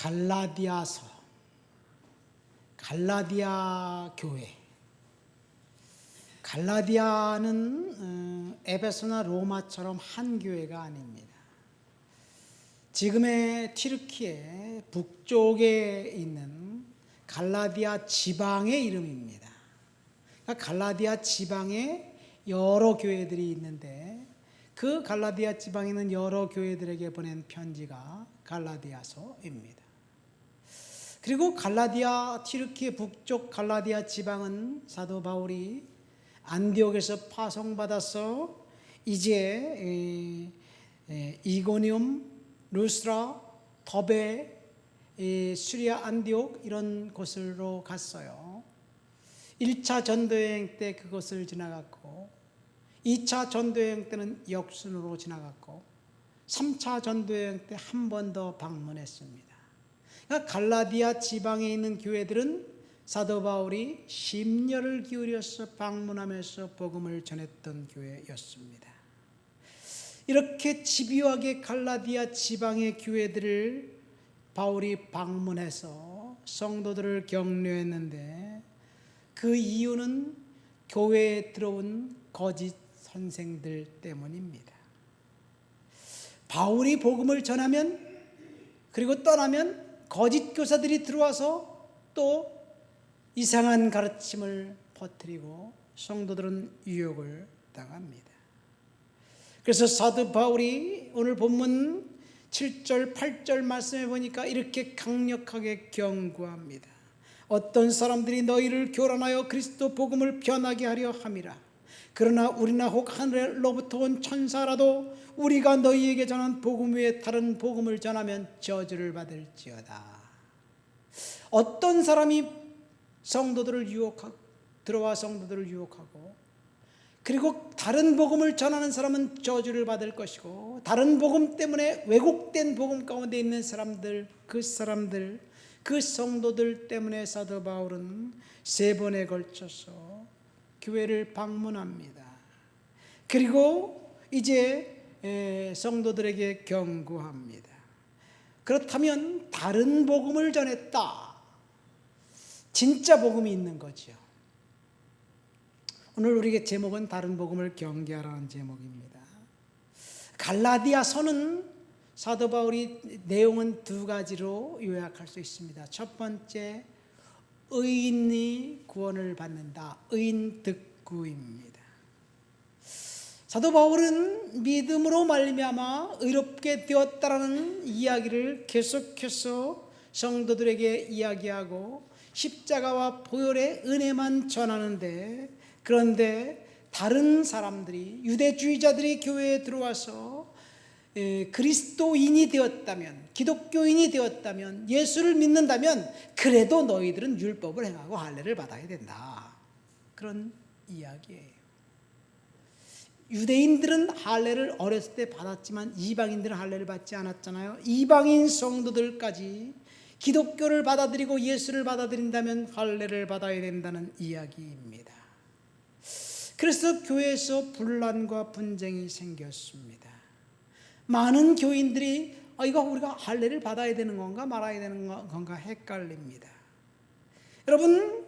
갈라디아서, 갈라디아 교회. 갈라디아는 에베소나 로마처럼 한 교회가 아닙니다. 지금의 튀르키예 북쪽에 있는 갈라디아 지방의 이름입니다. 그러니까 갈라디아 지방에 여러 교회들이 있는데 그 갈라디아 지방에 있는 여러 교회들에게 보낸 편지가 갈라디아서입니다. 그리고 갈라디아 튀르키예 북쪽 갈라디아 지방은 사도 바울이 안디옥에서 파송받아서 이제 이고니움, 루스라, 더베, 수리아 안디옥 이런 곳으로 갔어요. 1차 전도여행 때 그곳을 지나갔고 2차 전도여행 때는 역순으로 지나갔고 3차 전도여행 때 한 번 더 방문했습니다. 그러니까 갈라디아 지방에 있는 교회들은 사도 바울이 심려를 기울여서 방문하면서 복음을 전했던 교회였습니다. 이렇게 집요하게 갈라디아 지방의 교회들을 바울이 방문해서 성도들을 격려했는데 그 이유는 교회에 들어온 거짓 선생들 때문입니다. 바울이 복음을 전하면 그리고 떠나면 거짓 교사들이 들어와서 또 이상한 가르침을 퍼뜨리고 성도들은 유혹을 당합니다. 그래서 사도 바울이 오늘 본문 7절 8절 말씀해 보니까 이렇게 강력하게 경고합니다. 어떤 사람들이 너희를 교란하여 그리스도 복음을 변하게 하려 함이라. 그러나 우리나 혹 하늘로부터 온 천사라도 우리가 너희에게 전한 복음 외에 다른 복음을 전하면 저주를 받을지어다. 어떤 사람이 성도들을 들어와 성도들을 유혹하고 그리고 다른 복음을 전하는 사람은 저주를 받을 것이고 다른 복음 때문에 왜곡된 복음 가운데 있는 사람들 그 성도들 때문에 사도 바울은 3번에 걸쳐서 교회를 방문합니다. 그리고 이제 성도들에게 경고합니다. 그렇다면 다른 복음을 전했다. 진짜 복음이 있는 거죠. 오늘 우리의 제목은 다른 복음을 경계하라는 제목입니다. 갈라디아서는 사도 바울이 내용은 2가지로 요약할 수 있습니다. 첫 번째, 의인이 구원을 받는다. 의인 득구입니다. 사도 바울은 믿음으로 말미암아 의롭게 되었다라는 이야기를 계속해서 성도들에게 이야기하고 십자가와 보혈의 은혜만 전하는데 그런데 다른 사람들이 유대주의자들이 교회에 들어와서 그리스도인이 되었다면 기독교인이 되었다면 예수를 믿는다면 그래도 너희들은 율법을 행하고 할례를 받아야 된다. 그런 이야기예요. 유대인들은 할례를 어렸을 때 받았지만 이방인들은 할례를 받지 않았잖아요. 이방인 성도들까지 기독교를 받아들이고 예수를 받아들인다면 할례를 받아야 된다는 이야기입니다. 그래서 교회에서 분란과 분쟁이 생겼습니다. 많은 교인들이 이거 우리가 할례를 받아야 되는 건가 말아야 되는 건가 헷갈립니다. 여러분,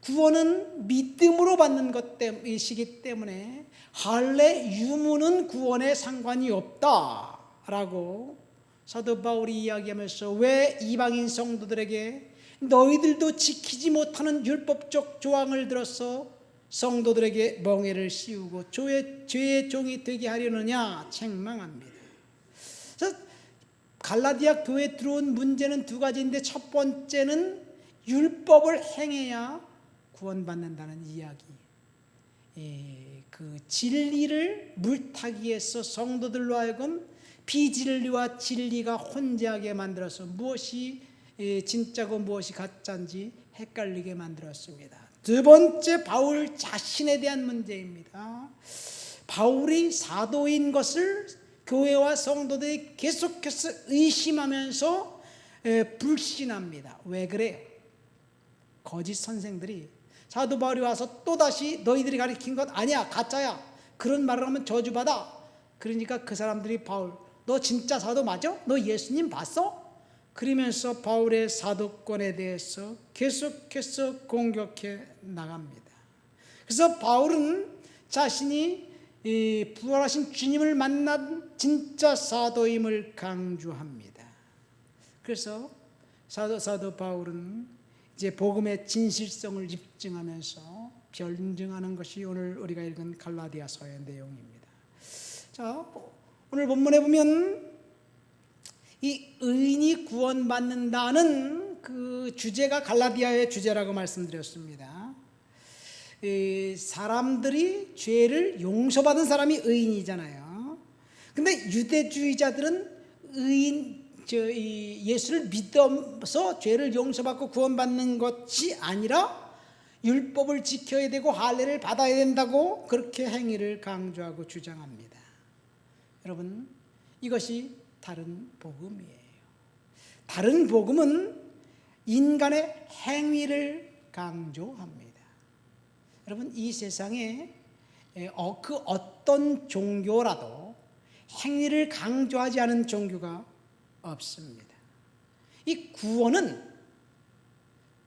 구원은 믿음으로 받는 것이기 때문에 할례 유무는 구원에 상관이 없다라고 사도 바울이 이야기하면서 왜 이방인 성도들에게 너희들도 지키지 못하는 율법적 조항을 들어서 성도들에게 멍에를 씌우고 죄의 종이 되게 하려느냐 책망합니다. 그래서 갈라디아 교회에 들어온 문제는 2가지인데 첫 번째는 율법을 행해야 구원받는다는 이야기. 그 진리를 물타기해서 성도들로 하여금 비진리와 진리가 혼재하게 만들어서 무엇이 진짜고 무엇이 가짜인지 헷갈리게 만들었습니다. 2번째, 바울 자신에 대한 문제입니다. 바울이 사도인 것을 교회와 성도들이 계속해서 의심하면서 불신합니다. 왜 그래요? 거짓 선생들이 사도 바울이 와서 또다시 너희들이 가르친 것 아니야, 가짜야, 그런 말을 하면 저주받아. 그러니까 그 사람들이 바울, 너 진짜 사도 맞아? 너 예수님 봤어? 그러면서 바울의 사도권에 대해서 계속해서 공격해 나갑니다. 그래서 바울은 자신이 이 부활하신 주님을 만난 진짜 사도임을 강조합니다. 그래서 사도 바울은 이제 복음의 진실성을 입증하면서 변증하는 것이 오늘 우리가 읽은 갈라디아서의 내용입니다. 자, 오늘 본문에 보면 이 의인이 구원받는다는 그 주제가 갈라디아의 주제라고 말씀드렸습니다. 사람들이 죄를 용서받은 사람이 의인이잖아요. 근데 유대주의자들은 예수를 믿어서 죄를 용서받고 구원받는 것이 아니라 율법을 지켜야 되고 할례를 받아야 된다고 그렇게 행위를 강조하고 주장합니다. 여러분, 이것이 다른 복음이에요. 다른 복음은 인간의 행위를 강조합니다. 여러분, 이 세상에 그 어떤 종교라도 행위를 강조하지 않은 종교가 없습니다. 이 구원은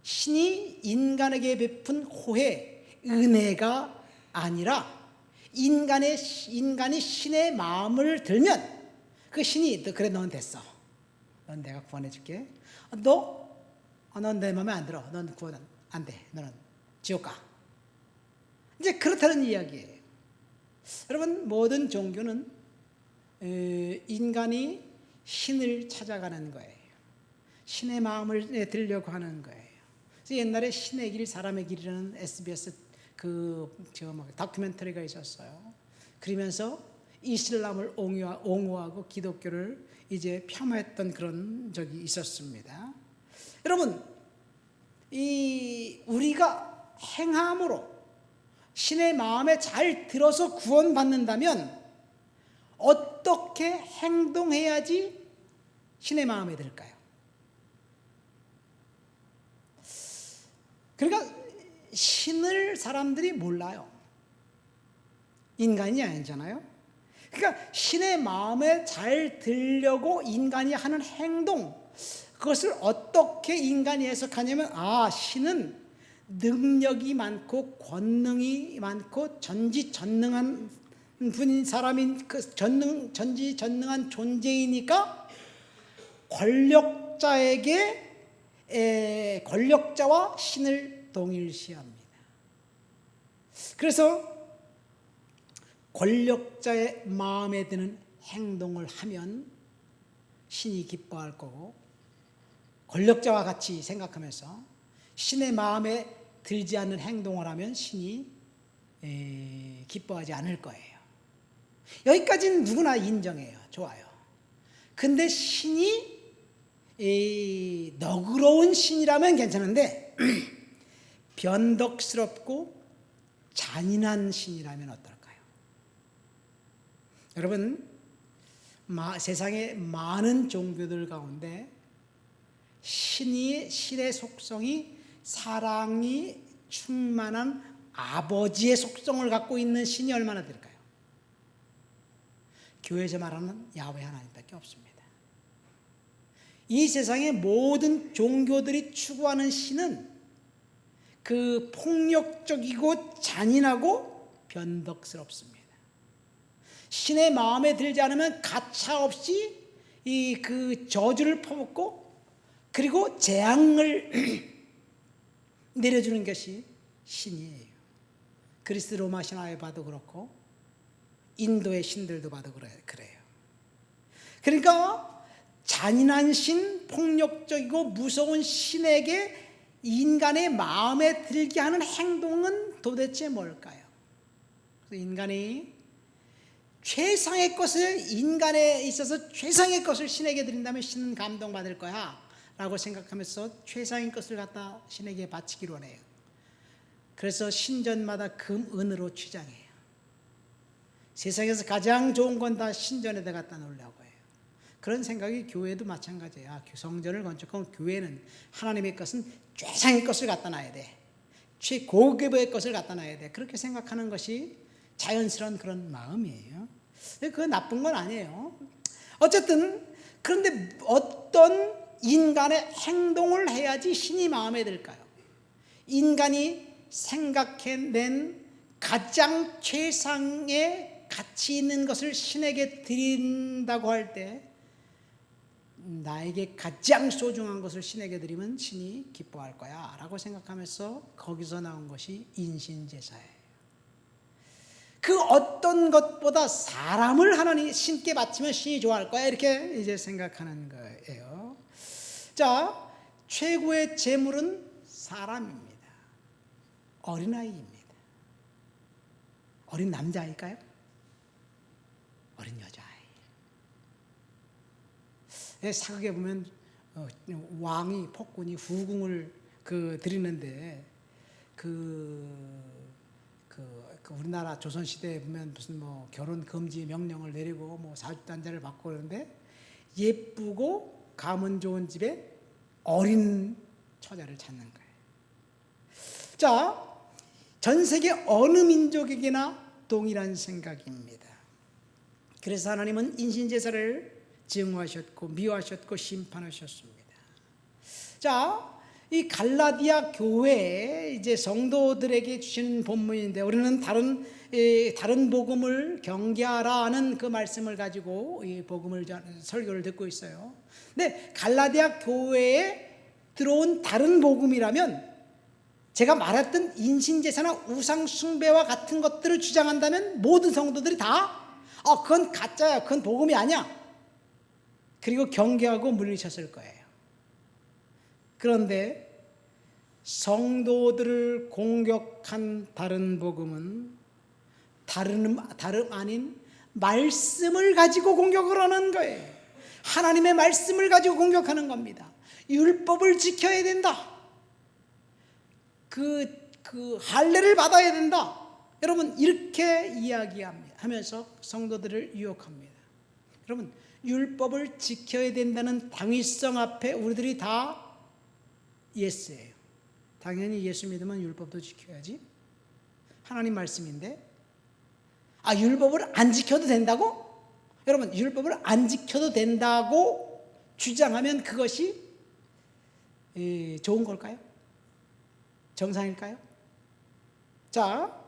신이 인간에게 베푼 호혜, 은혜가 아니라 인간이 신의 마음을 들면 그 신이 그래 넌 됐어. 넌 내가 구원해 줄게. 넌 내 마음에 안 들어. 넌 구원 안 돼. 너는 지옥 가. 이제 그렇다는 이야기예요. 여러분, 모든 종교는 인간이 신을 찾아가는 거예요. 신의 마음을 들려고 하는 거예요. 그래서 옛날에 신의 길, 사람의 길이라는 SBS 다큐멘터리가 있었어요. 그러면서 이슬람을 옹호하고 기독교를 이제 폄하했던 그런 적이 있었습니다. 여러분, 우리가 행함으로 신의 마음에 잘 들어서 구원받는다면 어떻게 행동해야지 신의 마음에 들까요? 그러니까 신을 사람들이 몰라요. 인간이 아니잖아요. 그러니까 신의 마음에 잘 들려고 인간이 하는 행동, 그것을 어떻게 인간이 해석하냐면, 신은 능력이 많고 권능이 많고 전지전능한 분인 사람인 전지전능한 존재이니까 권력자와 신을 동일시합니다. 그래서 권력자의 마음에 드는 행동을 하면 신이 기뻐할 거고, 권력자와 같이 생각하면서 신의 마음에 들지 않는 행동을 하면 신이 기뻐하지 않을 거예요. 여기까지는 누구나 인정해요. 좋아요. 근데 신이 너그러운 신이라면 괜찮은데 변덕스럽고 잔인한 신이라면 어떨까요? 여러분, 세상의 많은 종교들 가운데 신의 속성이 사랑이 충만한 아버지의 속성을 갖고 있는 신이 얼마나 될까요? 교회에서 말하는 야훼 하나님밖에 없습니다. 이 세상의 모든 종교들이 추구하는 신은 그 폭력적이고 잔인하고 변덕스럽습니다. 신의 마음에 들지 않으면 가차없이 그 저주를 퍼붓고, 그리고 재앙을 내려주는 것이 신이에요. 그리스 로마 신화에 봐도 그렇고 인도의 신들도 봐도 그래요. 그러니까 잔인한 신, 폭력적이고 무서운 신에게 인간의 마음에 들게 하는 행동은 도대체 뭘까요? 그래서 인간이 최상의 것을, 인간에 있어서 최상의 것을 신에게 드린다면 신은 감동받을 거야 라고 생각하면서 최상의 것을 갖다 신에게 바치기로 해요. 그래서 신전마다 금, 은으로 취장해요. 세상에서 가장 좋은 건 다 신전에다 갖다 놓으려고 해요. 그런 생각이 교회도 마찬가지예요. 성전을 건축하면 교회는 하나님의 것은 최상의 것을 갖다 놔야 돼. 최고급의 것을 갖다 놔야 돼. 그렇게 생각하는 것이 자연스러운 그런 마음이에요. 그건 나쁜 건 아니에요. 어쨌든 그런데 어떤 인간의 행동을 해야지 신이 마음에 들까요? 인간이 생각해낸 가장 최상의 가치 있는 것을 신에게 드린다고 할 때 나에게 가장 소중한 것을 신에게 드리면 신이 기뻐할 거야 라고 생각하면서 거기서 나온 것이 인신제사예요. 그 어떤 것보다 사람을 하나님 신께 바치면 신이 좋아할 거야 이렇게 이제 생각하는 거예요. 자, 최고의 재물은 사람입니다. 어린아이입니다. 어린 남자아이일까요? 어린 여자아이. 사극에 보면 왕이 폭군이 후궁을 드리는데 우리나라 조선시대에 보면 무슨 뭐 결혼 금지 명령을 내리고 뭐 사주단자를 받고 그러는데 예쁘고 가문 좋은 집에 어린 처자를 찾는 거예요. 자, 전 세계 어느 민족에게나 동일한 생각입니다. 그래서 하나님은 인신제사를 증오하셨고 미워하셨고 심판하셨습니다. 자, 이 갈라디아 교회 이제 성도들에게 주신 본문인데 우리는 다른 복음을 경계하라는 그 말씀을 가지고 이 복음을 설교를 듣고 있어요. 근데 갈라디아 교회에 들어온 다른 복음이라면 제가 말했던 인신제사나 우상숭배와 같은 것들을 주장한다면 모든 성도들이 다 그건 가짜야, 그건 복음이 아니야, 그리고 경계하고 물리쳤을 거예요. 그런데 성도들을 공격한 다른 복음은 다름 아닌 말씀을 가지고 공격을 하는 거예요. 하나님의 말씀을 가지고 공격하는 겁니다. 율법을 지켜야 된다. 할례를 받아야 된다. 여러분 이렇게 이야기하면서 성도들을 유혹합니다. 여러분 율법을 지켜야 된다는 당위성 앞에 우리들이 다 예스예요. 당연히 예수 믿으면 율법도 지켜야지. 하나님 말씀인데 율법을 안 지켜도 된다고? 여러분 율법을 안 지켜도 된다고 주장하면 그것이 좋은 걸까요? 정상일까요? 자,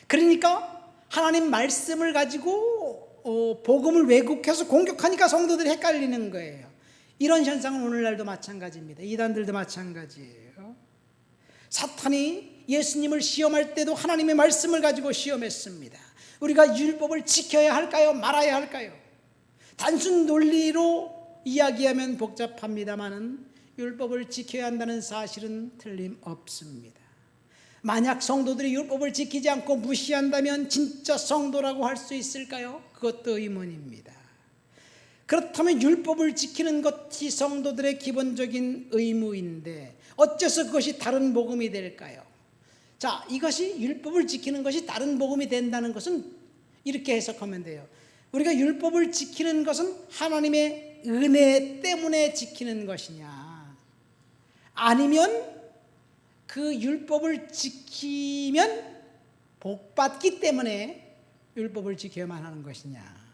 그러니까 하나님 말씀을 가지고 복음을 왜곡해서 공격하니까 성도들이 헷갈리는 거예요. 이런 현상은 오늘날도 마찬가지입니다. 이단들도 마찬가지예요. 사탄이 예수님을 시험할 때도 하나님의 말씀을 가지고 시험했습니다. 우리가 율법을 지켜야 할까요? 말아야 할까요? 단순 논리로 이야기하면 복잡합니다마는 율법을 지켜야 한다는 사실은 틀림없습니다. 만약 성도들이 율법을 지키지 않고 무시한다면 진짜 성도라고 할 수 있을까요? 그것도 의문입니다. 그렇다면 율법을 지키는 것이 성도들의 기본적인 의무인데 어째서 그것이 다른 복음이 될까요? 자, 이것이 율법을 지키는 것이 다른 복음이 된다는 것은 이렇게 해석하면 돼요. 우리가 율법을 지키는 것은 하나님의 은혜 때문에 지키는 것이냐, 아니면 그 율법을 지키면 복받기 때문에 율법을 지켜야만 하는 것이냐,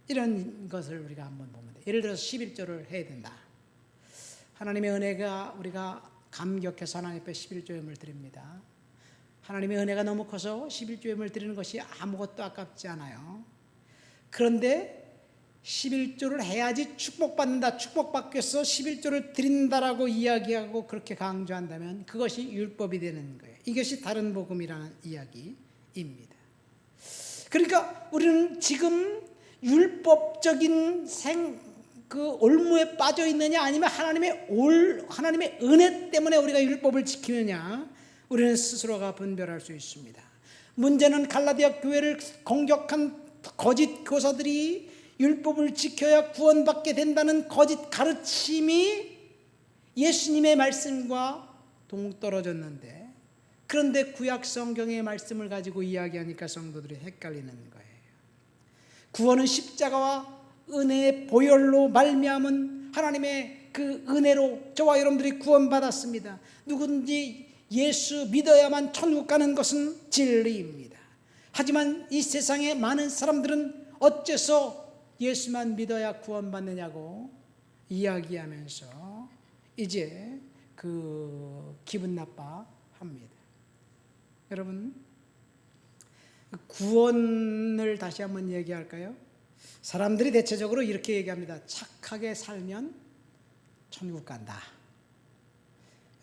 이런 것을 우리가 한번 보면 돼요. 예를 들어서 11조를 해야 된다. 하나님의 은혜가 우리가 감격해서 하나님 앞에 11조임을 드립니다. 하나님의 은혜가 너무 커서 11조임을 드리는 것이 아무것도 아깝지 않아요. 그런데 11조를 해야지 축복받는다, 축복받기 위해서 11조를 드린다라고 이야기하고 그렇게 강조한다면 그것이 율법이 되는 거예요. 이것이 다른 복음이라는 이야기입니다. 그러니까 우리는 지금 율법적인 올무에 빠져 있느냐, 아니면 하나님의 은혜 때문에 우리가 율법을 지키느냐, 우리는 스스로가 분별할 수 있습니다. 문제는 갈라디아 교회를 공격한 거짓 교사들이 율법을 지켜야 구원받게 된다는 거짓 가르침이 예수님의 말씀과 동떨어졌는데, 그런데 구약 성경의 말씀을 가지고 이야기하니까 성도들이 헷갈리는 거예요. 구원은 십자가와 은혜의 보혈로 말미암은 하나님의 그 은혜로 저와 여러분들이 구원받았습니다. 누구든지 예수 믿어야만 천국 가는 것은 진리입니다. 하지만 이 세상의 많은 사람들은 어째서 예수만 믿어야 구원받느냐고 이야기하면서 이제 그 기분 나빠합니다. 여러분, 구원을 다시 한번 얘기할까요? 사람들이 대체적으로 이렇게 얘기합니다. 착하게 살면 천국 간다.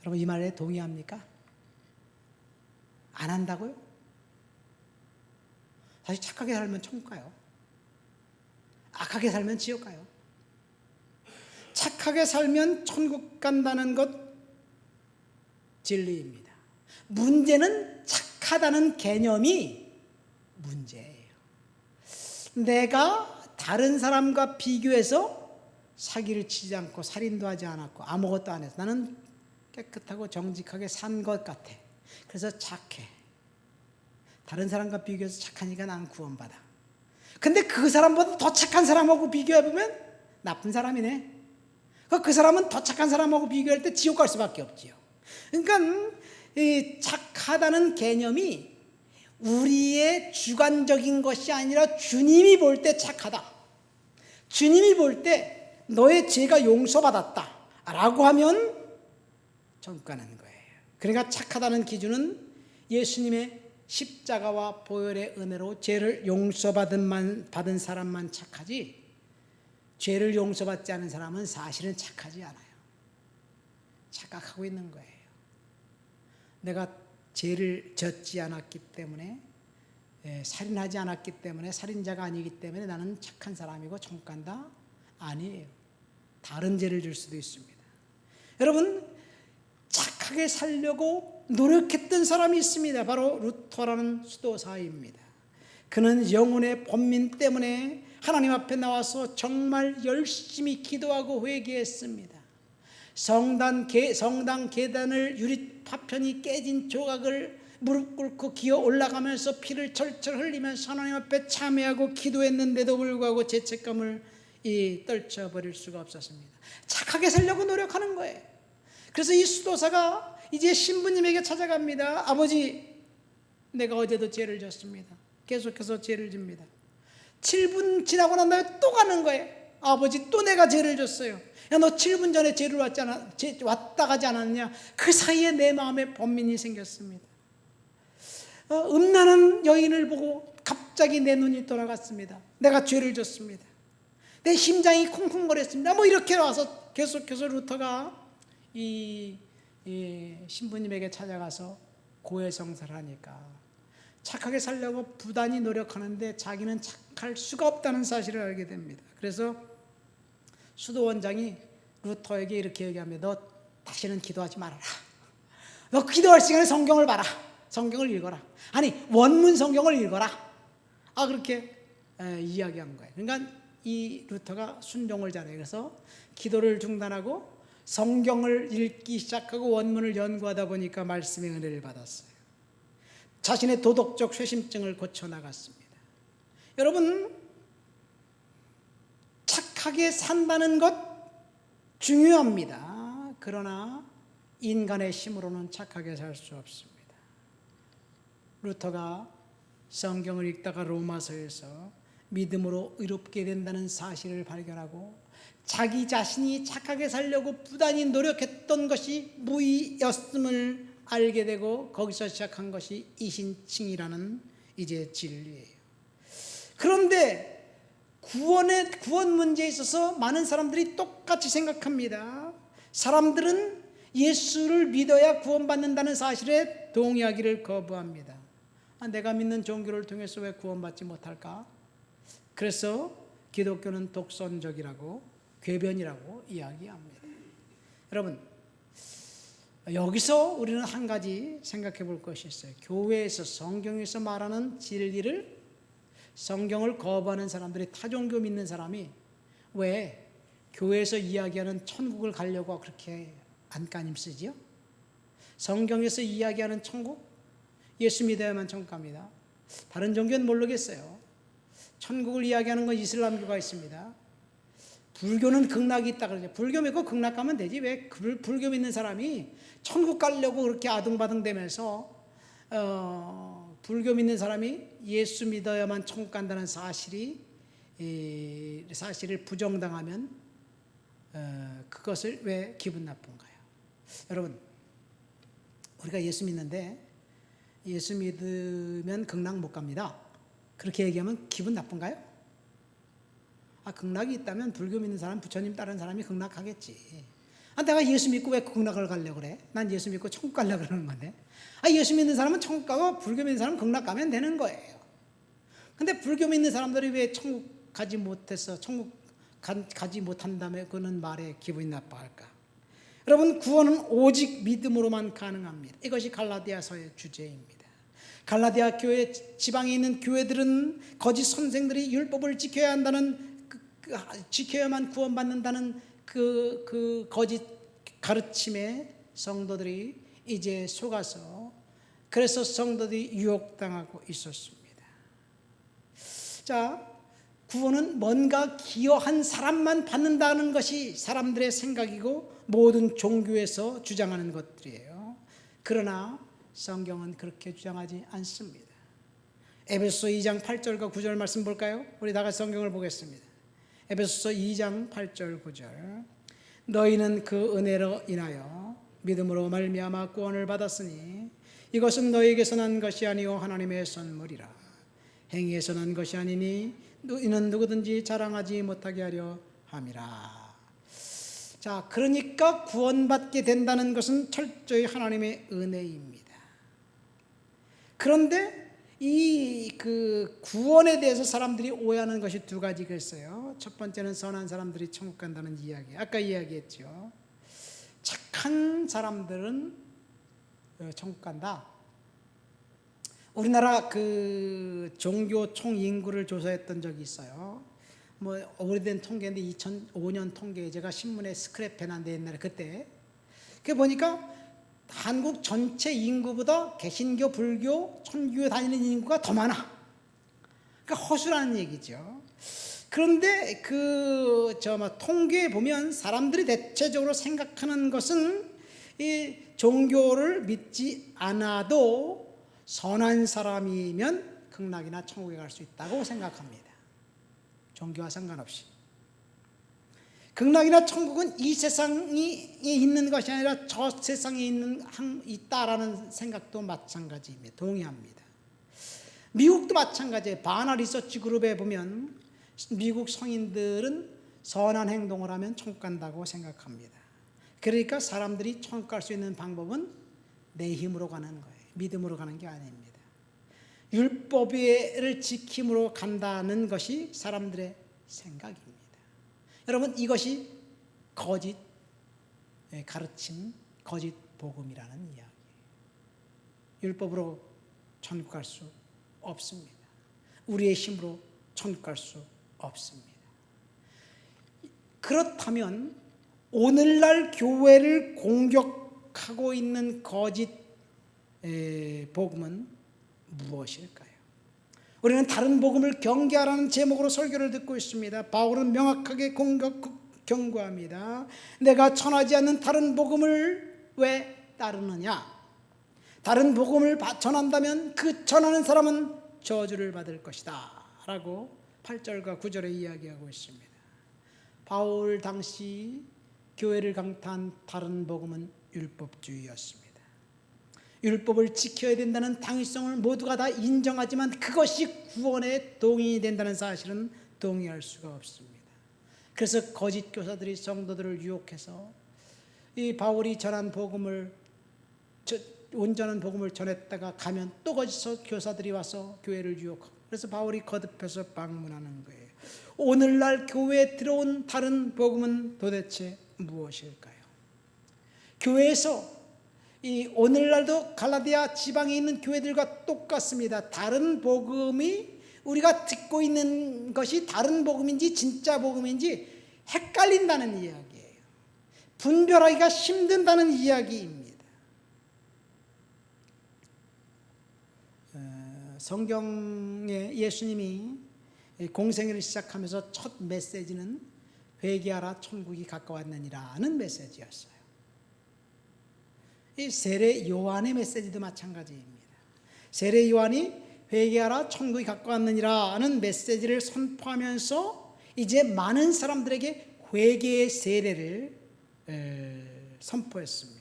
여러분, 이 말에 동의합니까? 안 한다고요? 사실 착하게 살면 천국 가요. 악하게 살면 지옥 가요. 착하게 살면 천국 간다는 것 진리입니다. 문제는 착하다는 개념이 문제예요. 내가 다른 사람과 비교해서 사기를 치지 않고 살인도 하지 않았고 아무것도 안 해서 나는 깨끗하고 정직하게 산 것 같아. 그래서 착해. 다른 사람과 비교해서 착하니까 난 구원받아. 근데 그 사람보다 더 착한 사람하고 비교해보면 나쁜 사람이네. 그 사람은 더 착한 사람하고 비교할 때 지옥 갈 수밖에 없지요. 그러니까 이 착하다는 개념이 우리의 주관적인 것이 아니라 주님이 볼 때 착하다. 주님이 볼 때 너의 죄가 용서받았다 라고 하면 천국 가는 거예요. 그러니까 착하다는 기준은 예수님의 십자가와 보혈의 은혜로 죄를 용서받은 사람만 착하지, 죄를 용서받지 않은 사람은 사실은 착하지 않아요. 착각하고 있는 거예요. 내가 죄를 졌지 않았기 때문에, 살인하지 않았기 때문에, 살인자가 아니기 때문에 나는 착한 사람이고 천국 간다? 아니에요. 다른 죄를 질 수도 있습니다. 여러분, 착하게 살려고 노력했던 사람이 있습니다. 바로 루터라는 수도사입니다. 그는 영혼의 번민 때문에 하나님 앞에 나와서 정말 열심히 기도하고 회개했습니다. 성당 계단을 유리 파편이 깨진 조각을 무릎 꿇고 기어 올라가면서 피를 철철 흘리면서 하나님 앞에 참회하고 기도했는데도 불구하고 죄책감을 떨쳐버릴 수가 없었습니다. 착하게 살려고 노력하는 거예요. 그래서 이 수도사가 이제 신부님에게 찾아갑니다. 아버지, 내가 어제도 죄를 졌습니다. 계속해서 죄를 집니다. 7분 지나고 난 다음에 또 가는 거예요. 아버지, 또 내가 죄를 졌어요. 야, 너 7분 전에 죄를 왔다 가지 않았냐? 그 사이에 내 마음에 번민이 생겼습니다. 음란한 여인을 보고 갑자기 내 눈이 돌아갔습니다. 내가 죄를 졌습니다. 내 심장이 쿵쿵거렸습니다. 뭐 이렇게 와서 계속해서 루터가 이 신부님에게 찾아가서 고해성사를 하니까 착하게 살려고 부단히 노력하는데 자기는 착할 수가 없다는 사실을 알게 됩니다. 그래서 수도원장이 루터에게 이렇게 얘기합니다. 너 다시는 기도하지 말아라. 너 기도할 시간에 성경을 봐라. 성경을 읽어라. 아니, 원문 성경을 읽어라. 그렇게 이야기한 거예요. 그러니까 이 루터가 순종을 잘해요. 그래서 기도를 중단하고 성경을 읽기 시작하고 원문을 연구하다 보니까 말씀의 은혜를 받았어요. 자신의 도덕적 쇄심증을 고쳐나갔습니다. 여러분, 착하게 산다는 것 중요합니다. 그러나 인간의 힘으로는 착하게 살 수 없습니다. 루터가 성경을 읽다가 로마서에서 믿음으로 의롭게 된다는 사실을 발견하고 자기 자신이 착하게 살려고 부단히 노력했던 것이 무의였음을 알게 되고 거기서 시작한 것이 이신칭이라는 이제 진리예요. 그런데 구원 문제에 있어서 많은 사람들이 똑같이 생각합니다. 사람들은 예수를 믿어야 구원받는다는 사실에 동의하기를 거부합니다. 내가 믿는 종교를 통해서 왜 구원받지 못할까? 그래서 기독교는 독선적이라고, 궤변이라고 이야기합니다. 여러분, 여기서 우리는 한 가지 생각해 볼 것이 있어요. 교회에서, 성경에서 말하는 진리를, 성경을 거부하는 사람들이, 타종교 믿는 사람이 왜 교회에서 이야기하는 천국을 가려고 그렇게 안간힘 쓰지요? 성경에서 이야기하는 천국, 예수 믿어야만 천국 갑니다. 다른 종교는 모르겠어요. 천국을 이야기하는 건 이슬람교가 있습니다. 불교는 극락이 있다 그러죠. 불교 믿고 극락 가면 되지. 왜 불교 믿는 사람이 천국 가려고 그렇게 아둥바둥대면서 불교 믿는 사람이 예수 믿어야만 천국 간다는 사실을 부정당하면 그것을 왜 기분 나쁜가요? 여러분, 우리가 예수 믿는데 예수 믿으면 극락 못 갑니다. 그렇게 얘기하면 기분 나쁜가요? 극락이 있다면 불교 믿는 사람, 부처님 따르는 사람이 극락 가겠지. 내가 예수 믿고 왜 극락을 가려고 그래? 난 예수 믿고 천국 가려고 그러는 건데. 예수 믿는 사람은 천국 가고 불교 믿는 사람은 극락 가면 되는 거예요. 근데 불교 믿는 사람들이 왜 천국 가지 못해서 천국 가지 못한다며 그는 말에 기분이 나빠할까? 여러분, 구원은 오직 믿음으로만 가능합니다. 이것이 갈라디아서의 주제입니다. 갈라디아 교회 지방에 있는 교회들은 거짓 선생들이 율법을 지켜야 한다는 지켜야만 구원받는다는 그 거짓 가르침에 성도들이 이제 속아서 그래서 성도들이 유혹당하고 있었습니다. 자, 구원은 뭔가 기여한 사람만 받는다는 것이 사람들의 생각이고 모든 종교에서 주장하는 것들이에요. 그러나 성경은 그렇게 주장하지 않습니다. 에베소서 2장 8절과 9절 말씀 볼까요? 우리 다 같이 성경을 보겠습니다. 에베소서 2장 8절 9절. 너희는 그 은혜로 인하여 믿음으로 말미암아 구원을 받았으니 이것은 너희에게서 난 것이 아니요 하나님의 선물이라. 행위에서 난 것이 아니니 이는 누구든지 자랑하지 못하게 하려 함이라. 자, 그러니까 구원받게 된다는 것은 철저히 하나님의 은혜입니다. 그런데 이 구원에 대해서 사람들이 오해하는 것이 두 가지가 있어요. 첫 번째는 선한 사람들이 천국 간다는 이야기. 아까 이야기했죠. 착한 사람들은 천국 간다. 우리나라 종교 총 인구를 조사했던 적이 있어요. 오래된 통계인데 2005년 통계, 제가 신문에 스크랩 해놨는데 옛날에 그때 보니까 한국 전체 인구보다 개신교, 불교, 천주교 다니는 인구가 더 많아. 그러니까 허술하는 얘기죠. 그런데 통계에 보면 사람들이 대체적으로 생각하는 것은 이 종교를 믿지 않아도 선한 사람이면 극락이나 천국에 갈 수 있다고 생각합니다. 종교와 상관없이. 극락이나 천국은 이 세상에 있는 것이 아니라 저 세상에 있다라는 생각도 마찬가지입니다. 동의합니다. 미국도 마찬가지예요. 바나 리서치 그룹에 보면 미국 성인들은 선한 행동을 하면 천국 간다고 생각합니다. 그러니까 사람들이 천국 갈 수 있는 방법은 내 힘으로 가는 거예요. 믿음으로 가는 게 아닙니다. 율법을 지킴으로 간다는 것이 사람들의 생각입니다. 여러분, 이것이 거짓 가르침, 거짓 복음이라는 이야기예요. 율법으로 천국 갈 수 없습니다. 우리의 힘으로 천국 갈 수 없습니다. 그렇다면 오늘날 교회를 공격하고 있는 거짓 복음은 무엇일까요? 우리는 다른 복음을 경계하라는 제목으로 설교를 듣고 있습니다. 바울은 명확하게 경고합니다. 내가 전하지 않는 다른 복음을 왜 따르느냐? 다른 복음을 전한다면 그 전하는 사람은 저주를 받을 것이다 라고 8절과 9절에 이야기하고 있습니다. 바울 당시 교회를 강타한 다른 복음은 율법주의였습니다. 율법을 지켜야 된다는 당위성을 모두가 다 인정하지만 그것이 구원에 동의이 된다는 사실은 동의할 수가 없습니다. 그래서 거짓 교사들이 성도들을 유혹해서 이 바울이 전한 복음을 온전한 복음을 전했다가 가면 또 거짓 교사들이 와서 교회를 유혹하고, 그래서 바울이 거듭해서 방문하는 거예요. 오늘날 교회에 들어온 다른 복음은 도대체 무엇일까요? 교회에서 이 오늘날도 갈라디아 지방에 있는 교회들과 똑같습니다. 다른 복음이 우리가 듣고 있는 것이 다른 복음인지 진짜 복음인지 헷갈린다는 이야기예요. 분별하기가 힘든다는 이야기입니다. 성경에 예수님이 공생애를 시작하면서 첫 메시지는 회개하라 천국이 가까웠느니라는 메시지였어요. 이 세례 요한의 메시지도 마찬가지입니다. 세례 요한이 회개하라 천국이 가까웠느니라는 메시지를 선포하면서 이제 많은 사람들에게 회개의 세례를 선포했습니다.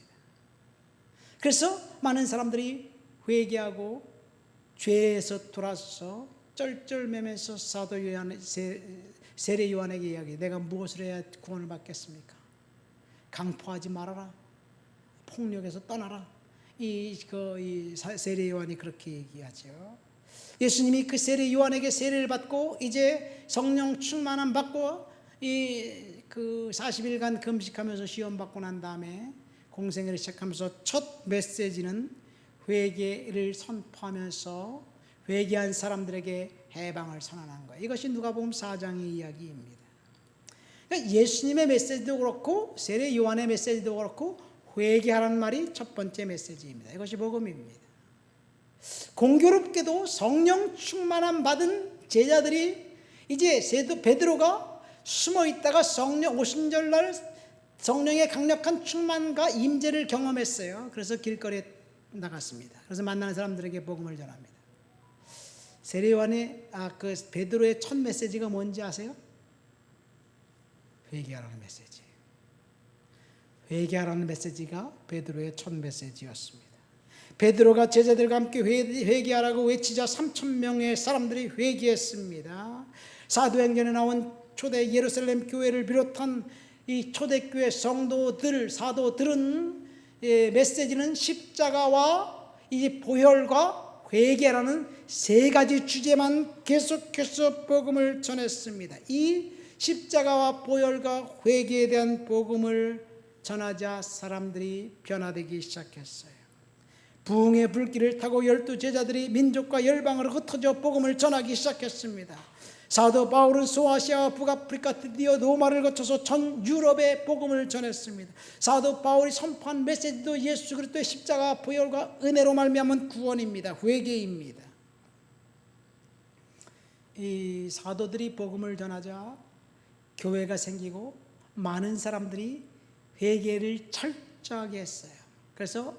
그래서 많은 사람들이 회개하고 죄에서 돌아서 쩔쩔매면서 사도 요한, 세례 요한에게 이야기해. 내가 무엇을 해야 구원을 받겠습니까? 강포하지 말아라. 폭력에서 떠나라. 이 세례 요한이 그렇게 얘기하죠. 예수님이 그 세례 요한에게 세례를 받고 이제 성령 충만함 받고 그 40일간 금식하면서 시험 받고 난 다음에 공생애를 시작하면서 첫 메시지는 회개를 선포하면서 회개한 사람들에게 해방을 선언한 거예요. 이것이 누가복음 4장의 이야기입니다. 그러니까 예수님의 메시지도 그렇고 세례 요한의 메시지도 그렇고 회개하라는 말이 첫 번째 메시지입니다. 이것이 복음입니다. 공교롭게도 성령 충만함 받은 제자들이 이제 베드로가 숨어 있다가 성령 오순절날 성령의 강력한 충만과 임재를 경험했어요. 그래서 길거리에 나갔습니다. 그래서 만나는 사람들에게 복음을 전합니다. 세례 요한의 그 베드로의 첫 메시지가 뭔지 아세요? 회개하라는 메시지예요. 회개하라는 메시지가 베드로의 첫 메시지였습니다. 베드로가 제자들과 함께 회개하라고 외치자 3,000명의 사람들이 회개했습니다. 사도행전에 나온 초대 예루살렘 교회를 비롯한 이 초대교회 성도들, 사도들은 메시지는 십자가와 이 보혈과 회개라는 세 가지 주제만 계속해서 복음을 전했습니다. 이 십자가와 보혈과 회개에 대한 복음을 전하자 사람들이 변화되기 시작했어요. 부흥의 불길을 타고 12 제자들이 민족과 열방으로 흩어져 복음을 전하기 시작했습니다. 사도 바울은 소아시아와 북아프리카 드디어 로마를 거쳐서 전 유럽에 복음을 전했습니다. 사도 바울이 선포한 메시지도 예수 그리스도의 십자가 보혈과 은혜로 말미암은 구원입니다. 회개입니다. 이 사도들이 복음을 전하자 교회가 생기고 많은 사람들이 회개를 철저하게 했어요. 그래서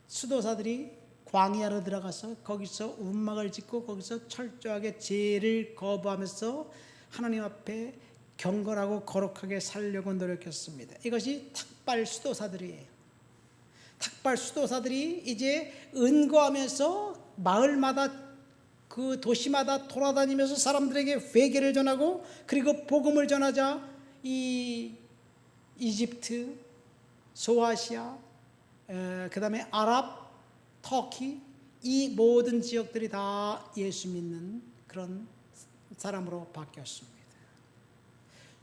수도사들이 광야로 들어가서 거기서 운막을 짓고 거기서 철저하게 죄를 거부하면서 하나님 앞에 경건하고 거룩하게 살려고 노력했습니다. 이것이 탁발 수도사들이에요. 탁발 수도사들이 이제 은거하면서 마을마다 그 도시마다 돌아다니면서 사람들에게 회개를 전하고 그리고 복음을 전하자 이 이집트, 소아시아, 그 다음에 아랍, 터키 이 모든 지역들이 다 예수 믿는 그런 사람으로 바뀌었습니다.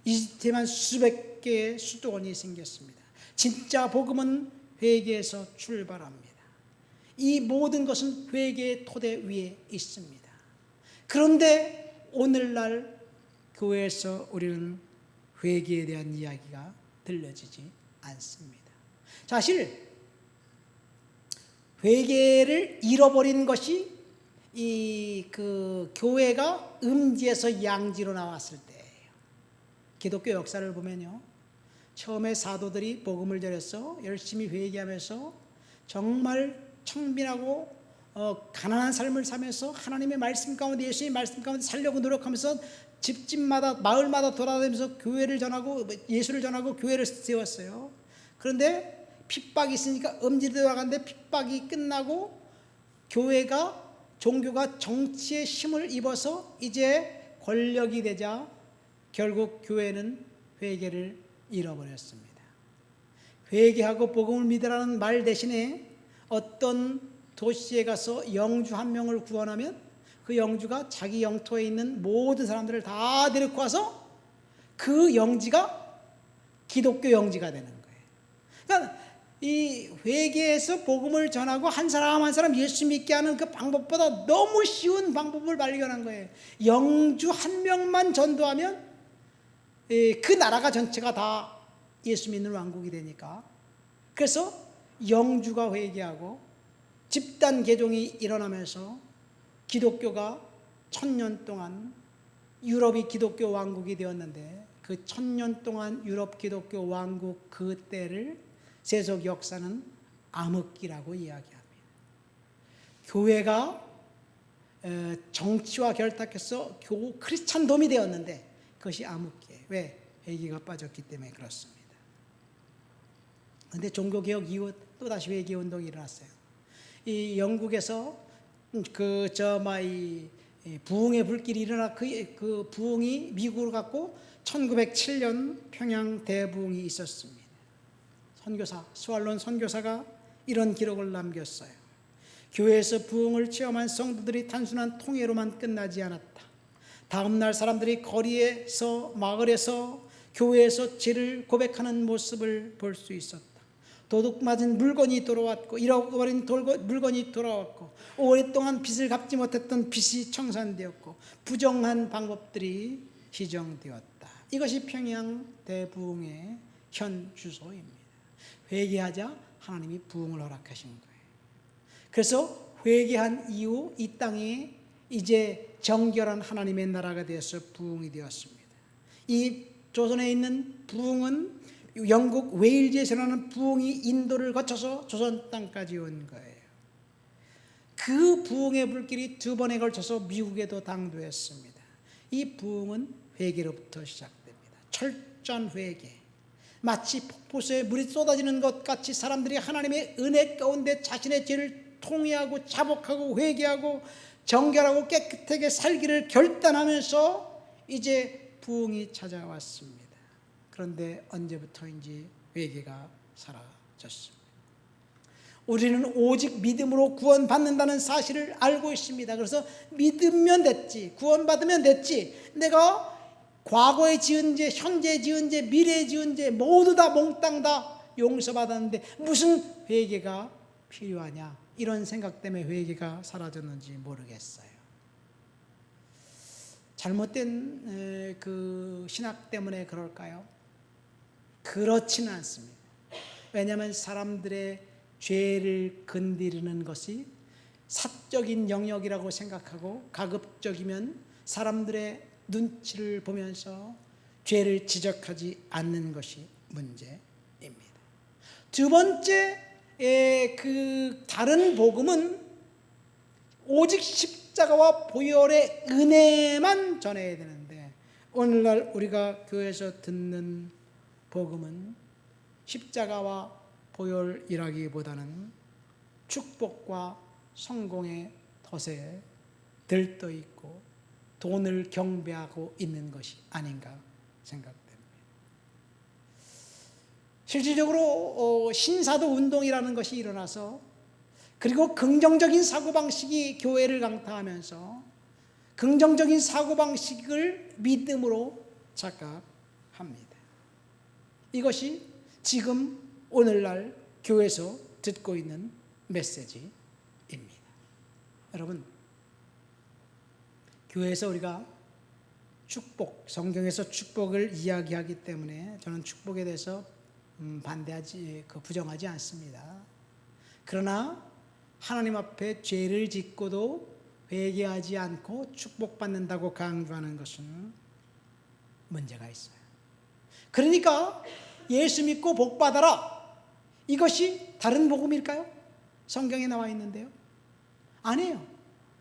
이집트에만 수백 개의 수도원이 생겼습니다. 진짜 복음은 회개에서 출발합니다. 이 모든 것은 회개의 토대 위에 있습니다. 그런데 오늘날 교회에서 우리는 회개에 대한 이야기가 들려지지 않습니다. 사실 회개를 잃어버린 것이 그 교회가 음지에서 양지로 나왔을 때예요. 기독교 역사를 보면요, 처음에 사도들이 복음을 전해서 열심히 회개하면서 정말 청빈하고 가난한 삶을 살면서 하나님의 말씀 가운데 예수님의 말씀 가운데 살려고 노력하면서 집집마다 마을마다 돌아다니면서 교회를 전하고 예수를 전하고 교회를 세웠어요. 그런데 핍박이 있으니까 음지로 들어가는데 핍박이 끝나고 종교가 정치의 힘을 입어서 이제 권력이 되자 결국 교회는 회개를 잃어버렸습니다. 회개하고 복음을 믿으라는 말 대신에 어떤 도시에 가서 영주 한 명을 구원하면 그 영주가 자기 영토에 있는 모든 사람들을 다 데리고 와서 그 영지가 기독교 영지가 되는 거예요. 그러니까 이 회개에서 복음을 전하고 한 사람 한 사람 예수 믿게 하는 그 방법보다 너무 쉬운 방법을 발견한 거예요. 영주 한 명만 전도하면 그 나라가 전체가 다 예수 믿는 왕국이 되니까. 그래서 영주가 회개하고 집단 개종이 일어나면서 기독교가 1000년 동안 유럽이 기독교 왕국이 되었는데 그 1000년 동안 유럽 기독교 왕국 그 때를 세속 역사는 암흑기라고 이야기합니다. 교회가 정치와 결탁해서 크리스찬돔이 되었는데 그것이 암흑기예요. 왜? 회개가 빠졌기 때문에 그렇습니다. 그런데 종교개혁 이후 또다시 회개운동이 일어났어요. 이 영국에서 이 부흥의 불길이 일어나 그 부흥이 미국으로 갔고 1907년 평양 대부흥이 있었습니다. 선교사 스왈론 선교사가 이런 기록을 남겼어요. 교회에서 부흥을 체험한 성도들이 단순한 통회로만 끝나지 않았다. 다음 날 사람들이 거리에서 마을에서 교회에서 죄를 고백하는 모습을 볼 수 있었다. 도둑맞은 물건이 돌아왔고 잃어버린 물건이 돌아왔고 오랫동안 빚을 갚지 못했던 빚이 청산되었고 부정한 방법들이 시정되었다. 이것이 평양 대부흥의 현 주소입니다. 회개하자 하나님이 부흥을 허락하신 거예요. 그래서 회개한 이후 이 땅에 이제 정결한 하나님의 나라가 되어서 부흥이 되었습니다. 이 조선에 있는 부흥은 영국 웨일즈에서 일어나는 부흥이 인도를 거쳐서 조선 땅까지 온 거예요. 그 부흥의 불길이 두 번에 걸쳐서 미국에도 당도했습니다. 이 부흥은 회개로부터 시작됩니다. 철저한 회개. 마치 폭포수에 물이 쏟아지는 것 같이 사람들이 하나님의 은혜 가운데 자신의 죄를 통회하고 자복하고 회개하고 정결하고 깨끗하게 살기를 결단하면서 이제 부흥이 찾아왔습니다. 그런데 언제부터인지 회개가 사라졌습니다. 우리는 오직 믿음으로 구원받는다는 사실을 알고 있습니다. 그래서 믿으면 됐지, 구원받으면 됐지, 내가 과거에 지은 죄, 현재 지은 죄, 미래에 지은 죄 모두 다 몽땅 다 용서받았는데 무슨 회개가 필요하냐, 이런 생각 때문에 회개가 사라졌는지 모르겠어요. 잘못된 그 신학 때문에 그럴까요? 그렇지는 않습니다. 왜냐하면 사람들의 죄를 건드리는 것이 사적인 영역이라고 생각하고 가급적이면 사람들의 눈치를 보면서 죄를 지적하지 않는 것이 문제입니다. 두 번째, 그 다른 복음은 오직 십자가와 보혈의 은혜만 전해야 되는데 오늘날 우리가 교회에서 듣는 복음은 십자가와 보혈이라기보다는 축복과 성공의 덫에 들떠 있고 돈을 경배하고 있는 것이 아닌가 생각됩니다. 실질적으로 신사도 운동이라는 것이 일어나서 그리고 긍정적인 사고방식이 교회를 강타하면서 긍정적인 사고방식을 믿음으로 착각합니다. 이것이 지금 오늘날 교회에서 듣고 있는 메시지입니다. 여러분, 교회에서 우리가 축복, 성경에서 축복을 이야기하기 때문에 저는 축복에 대해서 부정하지 않습니다. 그러나 하나님 앞에 죄를 짓고도 회개하지 않고 축복받는다고 강조하는 것은 문제가 있어요. 그러니까 예수 믿고 복 받아라, 이것이 다른 복음일까요? 성경에 나와 있는데요. 아니에요.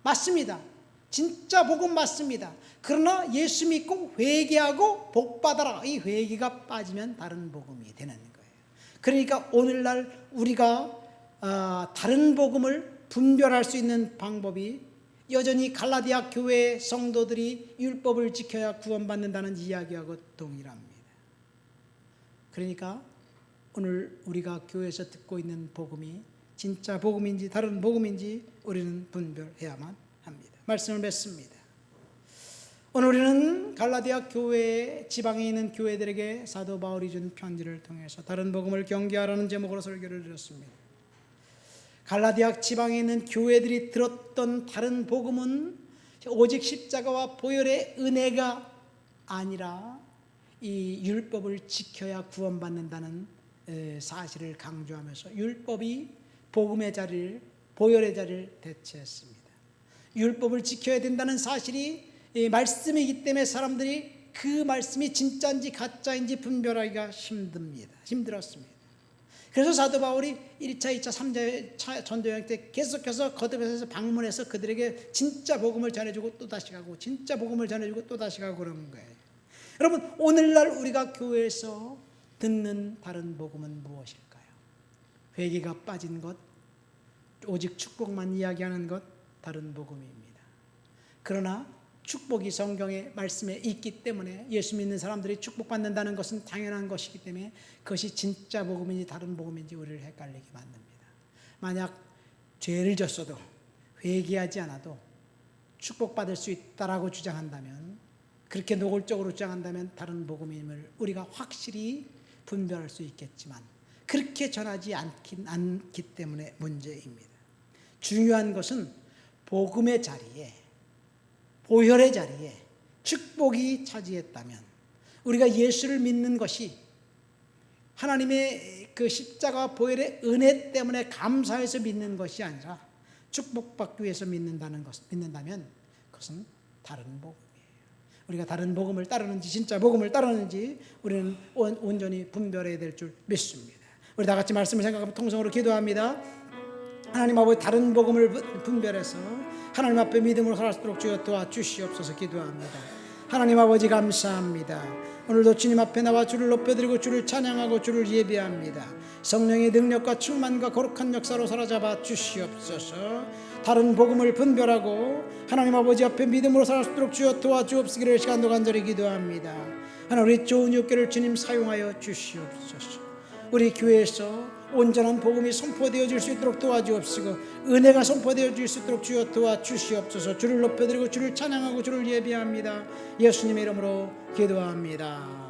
맞습니다. 진짜 복음 맞습니다. 그러나 예수 믿고 회개하고 복 받아라, 이 회개가 빠지면 다른 복음이 되는 거예요. 그러니까 오늘날 우리가 다른 복음을 분별할 수 있는 방법이 여전히 갈라디아 교회 성도들이 율법을 지켜야 구원받는다는 이야기하고 동일합니다. 그러니까 오늘 우리가 교회에서 듣고 있는 복음이 진짜 복음인지 다른 복음인지 우리는 분별해야만 합니다. 말씀을 맺습니다. 오늘 우리는 갈라디아 교회 지방에 있는 교회들에게 사도 바울이 준 편지를 통해서 다른 복음을 경계하라는 제목으로 설교를 드렸습니다. 갈라디아 지방에 있는 교회들이 들었던 다른 복음은 오직 십자가와 보혈의 은혜가 아니라 이 율법을 지켜야 구원받는다는 사실을 강조하면서 율법이 복음의 자리를, 보혈의 자리를 대체했습니다. 율법을 지켜야 된다는 사실이 말씀이기 때문에 사람들이 그 말씀이 진짜인지 가짜인지 분별하기가 힘들었습니다. 그래서 사도 바울이 1차, 2차, 3차 전도여행 때 계속해서 거듭에서 방문해서 그들에게 진짜 복음을 전해주고 또다시 가고 진짜 복음을 전해주고 또다시 가고 그러는 거예요. 여러분, 오늘날 우리가 교회에서 듣는 다른 복음은 무엇일까요? 회개가 빠진 것, 오직 축복만 이야기하는 것, 다른 복음입니다. 그러나 축복이 성경의 말씀에 있기 때문에, 예수 믿는 사람들이 축복받는다는 것은 당연한 것이기 때문에 그것이 진짜 복음인지 다른 복음인지 우리를 헷갈리게 만듭니다. 만약 죄를 졌어도 회개하지 않아도 축복받을 수 있다라고 주장한다면, 그렇게 노골적으로 주장한다면 다른 복음임을 우리가 확실히 분별할 수 있겠지만 그렇게 전하지 않기 때문에 문제입니다. 중요한 것은 복음의 자리에, 보혈의 자리에 축복이 차지했다면, 우리가 예수를 믿는 것이 하나님의 그 십자가 보혈의 은혜 때문에 감사해서 믿는 것이 아니라 축복받기 위해서 믿는다면 그것은 다른 복음이에요. 우리가 다른 복음을 따르는지 진짜 복음을 따르는지 우리는 온전히 분별해야 될 줄 믿습니다. 우리 다 같이 말씀을 생각하고 통성으로 기도합니다. 하나님 아버지, 다른 복음을 분별해서 하나님 앞에 믿음으로 살아서도록 주여 도와주시옵소서 기도합니다. 하나님 아버지, 감사합니다. 오늘도 주님 앞에 나와 주를 높여드리고 주를 찬양하고 주를 예배합니다. 성령의 능력과 충만과 거룩한 역사로 사로잡아 주시옵소서. 다른 복음을 분별하고 하나님 아버지 앞에 믿음으로 살아서도록 주여 도와주옵시기를 시간도 간절히 기도합니다. 하나님, 우리 좋은 육교를 주님 사용하여 주시옵소서. 우리 교회에서 온전한 복음이 선포되어질 수 있도록 도와주옵시고 은혜가 선포되어질 수 있도록 주여 도와주시옵소서. 주를 높여드리고 주를 찬양하고 주를 예배합니다. 예수님의 이름으로 기도합니다.